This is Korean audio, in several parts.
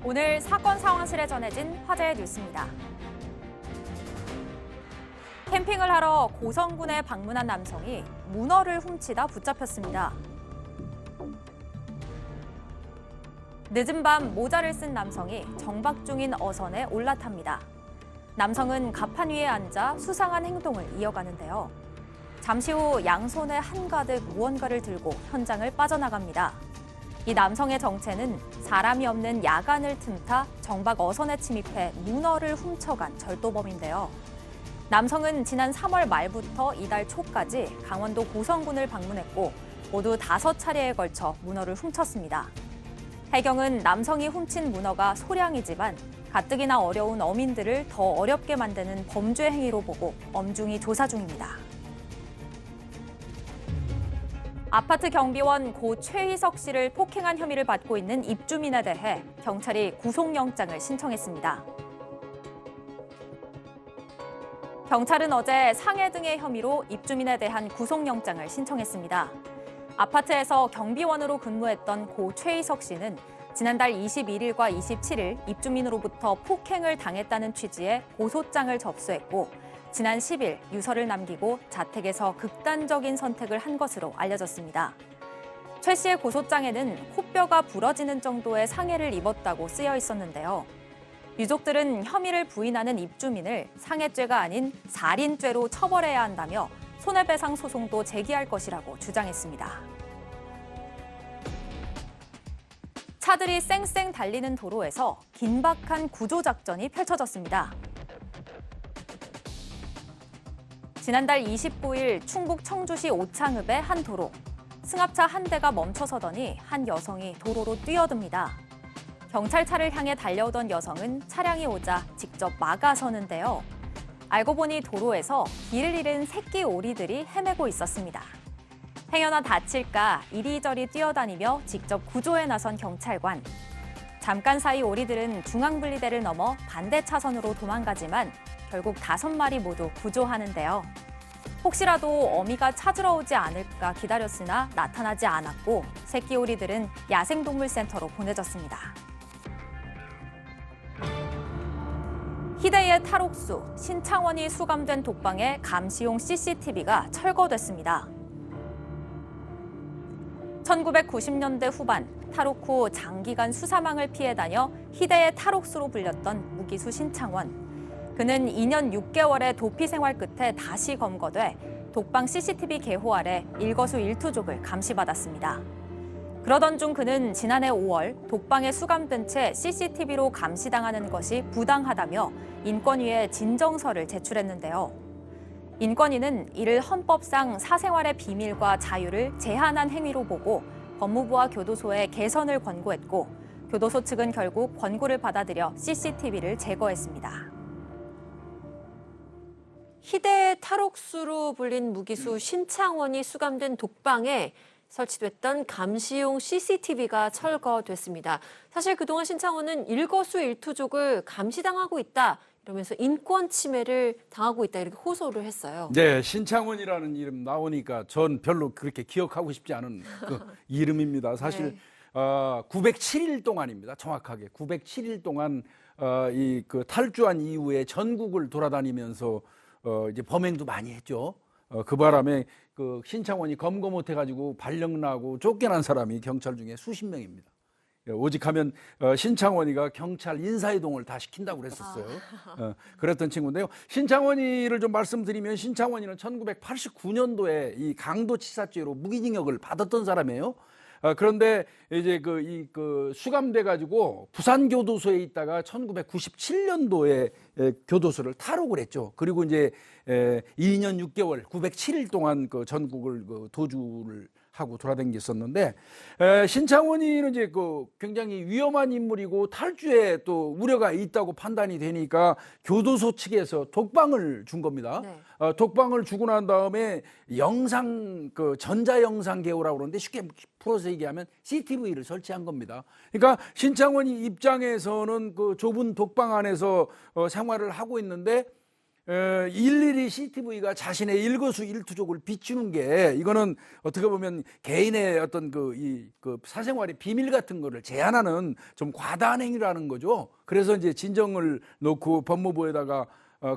오늘 사건 상황실에 전해진 화제의 뉴스입니다. 캠핑을 하러 고성군에 방문한 남성이 문어를 훔치다 붙잡혔습니다. 늦은 밤 모자를 쓴 남성이 정박 중인 어선에 올라탑니다. 남성은 갑판 위에 앉아 수상한 행동을 이어가는데요. 잠시 후 양손에 한가득 무언가를 들고 현장을 빠져나갑니다. 이 남성의 정체는 사람이 없는 야간을 틈타 정박 어선에 침입해 문어를 훔쳐간 절도범인데요. 남성은 지난 3월 말부터 이달 초까지 강원도 고성군을 방문했고 모두 5차례에 걸쳐 문어를 훔쳤습니다. 해경은 남성이 훔친 문어가 소량이지만 가뜩이나 어려운 어민들을 더 어렵게 만드는 범죄 행위로 보고 엄중히 조사 중입니다. 아파트 경비원 고 최희석 씨를 폭행한 혐의를 받고 있는 입주민에 대해 경찰이 구속영장을 신청했습니다. 경찰은 어제 상해 등의 혐의로 입주민에 대한 구속영장을 신청했습니다. 아파트에서 경비원으로 근무했던 고 최희석 씨는 지난달 21일과 27일 입주민으로부터 폭행을 당했다는 취지의 고소장을 접수했고 지난 10일 유서를 남기고 자택에서 극단적인 선택을 한 것으로 알려졌습니다. 최 씨의 고소장에는 코뼈가 부러지는 정도의 상해를 입었다고 쓰여 있었는데요. 유족들은 혐의를 부인하는 입주민을 상해죄가 아닌 살인죄로 처벌해야 한다며 손해배상 소송도 제기할 것이라고 주장했습니다. 차들이 쌩쌩 달리는 도로에서 긴박한 구조작전이 펼쳐졌습니다. 지난달 29일 충북 청주시 오창읍의 한 도로. 승합차 한 대가 멈춰서더니 한 여성이 도로로 뛰어듭니다. 경찰차를 향해 달려오던 여성은 차량이 오자 직접 막아서는데요. 알고 보니 도로에서 길을 잃은 새끼 오리들이 헤매고 있었습니다. 행여나 다칠까 이리저리 뛰어다니며 직접 구조에 나선 경찰관. 잠깐 사이 오리들은 중앙분리대를 넘어 반대 차선으로 도망가지만 결국 5마리 모두 구조하는데요. 혹시라도 어미가 찾으러 오지 않을까 기다렸으나 나타나지 않았고 새끼 오리들은 야생동물센터로 보내졌습니다. 희대의 탈옥수, 신창원이 수감된 독방에 감시용 CCTV가 철거됐습니다. 1990년대 후반 탈옥 후 장기간 수사망을 피해 다녀 희대의 탈옥수로 불렸던 무기수 신창원. 그는 2년 6개월의 도피 생활 끝에 다시 검거돼 독방 CCTV 개호 아래 일거수일투족을 감시받았습니다. 그러던 중 그는 지난해 5월 독방에 수감된 채 CCTV로 감시당하는 것이 부당하다며 인권위에 진정서를 제출했는데요. 인권위는 이를 헌법상 사생활의 비밀과 자유를 제한한 행위로 보고 법무부와 교도소에 개선을 권고했고 교도소 측은 결국 권고를 받아들여 CCTV를 제거했습니다. 희대의 탈옥수로 불린 무기수 신창원이 수감된 독방에 설치됐던 감시용 CCTV가 철거됐습니다. 사실 그동안 신창원은 일거수일투족을 감시당하고 있다 이러면서 인권 침해를 당하고 있다 이렇게 호소를 했어요. 네, 신창원이라는 이름 나오니까 전 별로 그렇게 기억하고 싶지 않은 그 이름입니다. 사실 네. 907일 동안입니다. 정확하게 907일 동안 이 그 탈주한 이후에 전국을 돌아다니면서 이제 범행도 많이 했죠. 그 바람에 그 신창원이 검거 못해가지고 발령나고 쫓겨난 사람이 경찰 중에 수십 명입니다. 오직 하면 신창원이가 경찰 인사이동을 다 시킨다고 그랬었어요. 그랬던 친구인데요. 신창원이를 좀 말씀드리면 신창원이는 1989년도에 이 강도치사죄로 무기징역을 받았던 사람이에요. 그런데 이제 수감돼 가지고 부산교도소에 있다가 1997년도에 교도소를 탈옥을 했죠. 그리고 이제 2년 6개월 907일 동안 그 전국을 도주를 하고 돌아다녔었는데 신창원이는 이제 굉장히 위험한 인물이고 탈주에 또 우려가 있다고 판단이 되니까 교도소 측에서 독방을 준 겁니다. 네. 독방을 주고 난 다음에 전자 영상 개호라고 그러는데 쉽게 풀어서 얘기하면 CCTV를 설치한 겁니다. 그러니까 신창원이 입장에서는 그 좁은 독방 안에서 생활을 하고 있는데 일일이 CCTV가 자신의 일거수일투족을 비추는 게 이거는 어떻게 보면 개인의 어떤 그 사생활의 비밀 같은 거를 제한하는 좀 과다한 행위라는 거죠. 그래서 이제 진정을 놓고 법무부에다가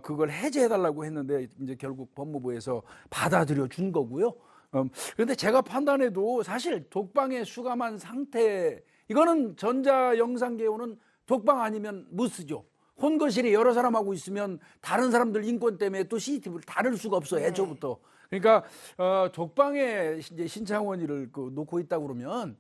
그걸 해제해달라고 했는데 이제 결국 법무부에서 받아들여 준 거고요. 그런데 제가 판단해도 사실 독방에 수감한 상태 이거는 전자 영상 개요는 독방 아니면 못 쓰죠. 혼거실에 여러 사람하고 있으면 다른 사람들 인권 때문에 또 CCTV를 다룰 수가 없어 애초부터. 그러니까 독방에 이제 신창원이를 놓고 있다 그러면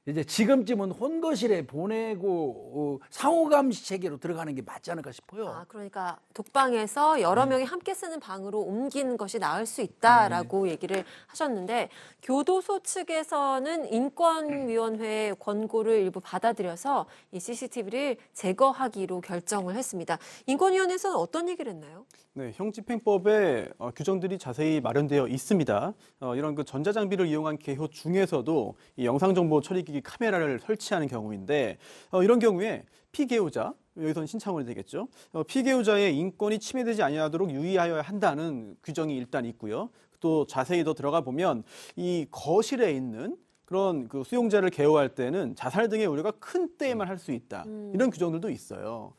이제 지금쯤은 혼거실에 보내고 상호감시 체계로 들어가는 게 맞지 않을까 싶어요. 아, 그러니까 독방에서 여러 명이 함께 쓰는 방으로 옮기는 것이 나을 수 있다라고 얘기를 하셨는데 교도소 측에서는 인권위원회의 권고를 일부 받아들여서 이 CCTV를 제거하기로 결정을 했습니다. 인권위원회에서는 어떤 얘기를 했나요? 네, 형집행법에 규정들이 자세히 마련되어 있습니다. 이런 그 전자장비를 이용한 개요 중에서도 이 영상정보 처리기기 카메라를 설치하는 경우인데 이런 경우에 피개요자, 여기서는 신창원이 되겠죠. 피개요자의 인권이 침해되지 아니하도록 유의하여야 한다는 규정이 일단 있고요. 또 자세히 더 들어가 보면 이 거실에 있는 그런 그 수용자를 개요할 때는 자살 등의 우려가 큰 때에만 할 수 있다. 이런 규정들도 있어요.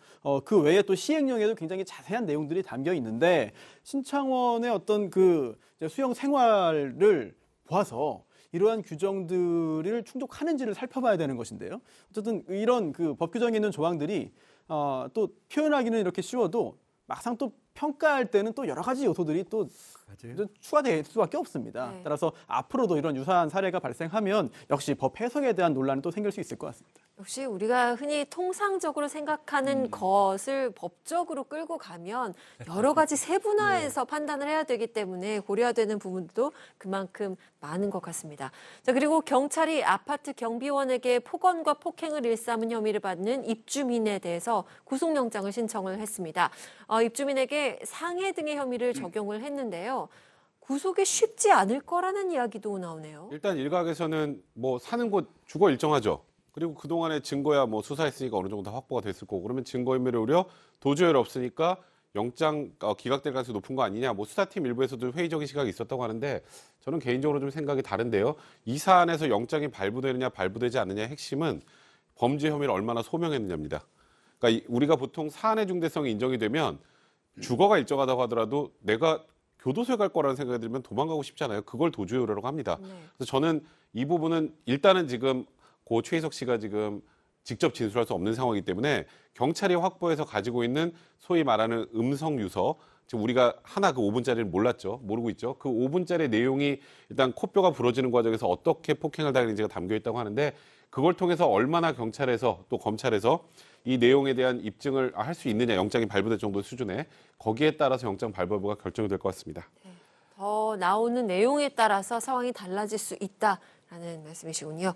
그 외에 또 시행령에도 굉장히 자세한 내용들이 담겨 있는데 신창원의 어떤 그 수용 생활을 보아서 이러한 규정들을 충족하는지를 살펴봐야 되는 것인데요. 어쨌든 이런 그 법 규정에 있는 조항들이 또 표현하기는 이렇게 쉬워도 막상 또 평가할 때는 또 여러 가지 요소들이 또 추가될 수밖에 없습니다. 네. 따라서 앞으로도 이런 유사한 사례가 발생하면 역시 법 해석에 대한 논란이 또 생길 수 있을 것 같습니다. 역시 우리가 흔히 통상적으로 생각하는 것을 법적으로 끌고 가면 여러 가지 세분화해서 판단을 해야 되기 때문에 고려해야 되는 부분도 그만큼 많은 것 같습니다. 자, 그리고 경찰이 아파트 경비원에게 폭언과 폭행을 일삼은 혐의를 받는 입주민에 대해서 구속영장을 신청을 했습니다. 입주민에게 상해 등의 혐의를 적용을 했는데요. 구속이 쉽지 않을 거라는 이야기도 나오네요. 일단 일각에서는 뭐 사는 곳 주거 일정하죠. 그리고 그동안의 증거야 뭐 수사했으니까 어느 정도 다 확보가 됐을 거고 그러면 증거인멸의 우려, 도주율 없으니까 영장 기각될 가능성이 높은 거 아니냐. 뭐 수사팀 일부에서도 회의적인 시각이 있었다고 하는데 저는 개인적으로 좀 생각이 다른데요. 이 사안에서 영장이 발부되느냐 발부되지 않느냐의 핵심은 범죄 혐의를 얼마나 소명했느냐입니다. 그러니까 우리가 보통 사안의 중대성이 인정이 되면 주거가 일정하다고 하더라도 내가 교도소에 갈 거라는 생각이 들면 도망가고 싶잖아요. 그걸 도주율이라고 합니다. 그래서 저는 이 부분은 일단은 지금 고 최희석 씨가 지금 직접 진술할 수 없는 상황이기 때문에 경찰이 확보해서 가지고 있는 소위 말하는 음성 유서, 지금 우리가 하나 그 5분짜리를 몰랐죠. 모르고 있죠. 그 5분짜리 내용이 일단 코뼈가 부러지는 과정에서 어떻게 폭행을 당했는지가 담겨 있다고 하는데 그걸 통해서 얼마나 경찰에서 또 검찰에서 이 내용에 대한 입증을 할 수 있느냐, 영장이 발부될 정도 수준에 거기에 따라서 영장 발부 여부가 결정이 될 것 같습니다. 더 나오는 내용에 따라서 상황이 달라질 수 있다라는 말씀이시군요.